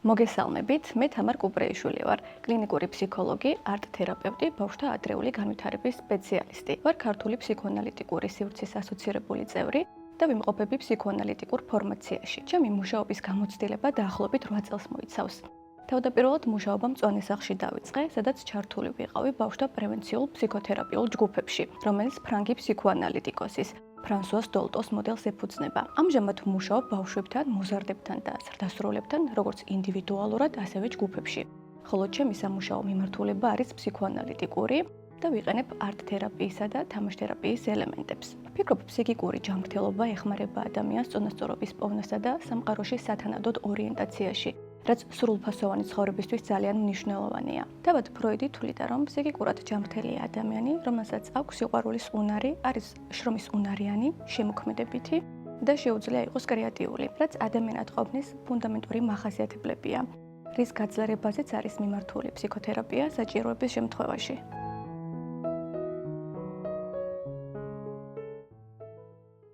მოგესალმებით, მე თამარ კუპრეიშვილი ვარ, კლინიკური ფსიქოლოგი, არტ-თერაპევტი, ბავშვთა ადრეული განვითარების სპეციალისტი. ვარ ქართული ფსიქოანალიტიკური სივრცის ასოცირებული წევრი და ვიმყოფები ფსიქოანალიტიკურ ფორმაციაში. ჩემი მუშაობის გამოცდილება დაახლოებით 8 წელს მოიცავს. თავდაპირველად მუშაობა მწვანე სახლში დავიწყე, სადაც ჩართული ვიყავი ბავშვთა პრევენციულ ფსიქოთერაპიულ ჯგუფებში, რომელიც ფრანგი ფსიქოანალიტიკოსის ფრანსუას დოლტოს მოდელს ეფუძნება. ამჟამად ვმუშაობ ბავშვებთან, მოზარდებთან და ზრდასრულებთან, როგორც ინდივიდუალურად, ასევე ჯგუფებში. ხოლო ჩემი სამუშაო მიმართულება არის ფსიქოანალიტიკური და ვიყენებ არტ-თერაპიისა და თამაშთერაპიის ელემენტებს. ვფიქრობ, ფსიქიკური ჯანმრთელობა ეხმარება ადამიანს წონასწორობის პოვნასა და სამყაროში სათანადოდ ორიენტაციაში, რაც სრულფასოვანი ცხოვრებისთვის ძალიან მნიშვნელოვანია. თავად ფროიდი თვლიდა, რომ ფსიქიკურად ჯანმრთელი ადამიანი, რომელსაც აქვს სიყვარულის უნარი, არის შრომის უნარიანი, შემოქმედებითი და შეუძლია იყოს კრეატიული, რაც ადამიანად ყოფნის ფუნდამენტური მახასიათებლებია, რის გაძლიერებაზეც არის მიმართული ფსიქოთერაპია საჭიროების შემთხვევაში.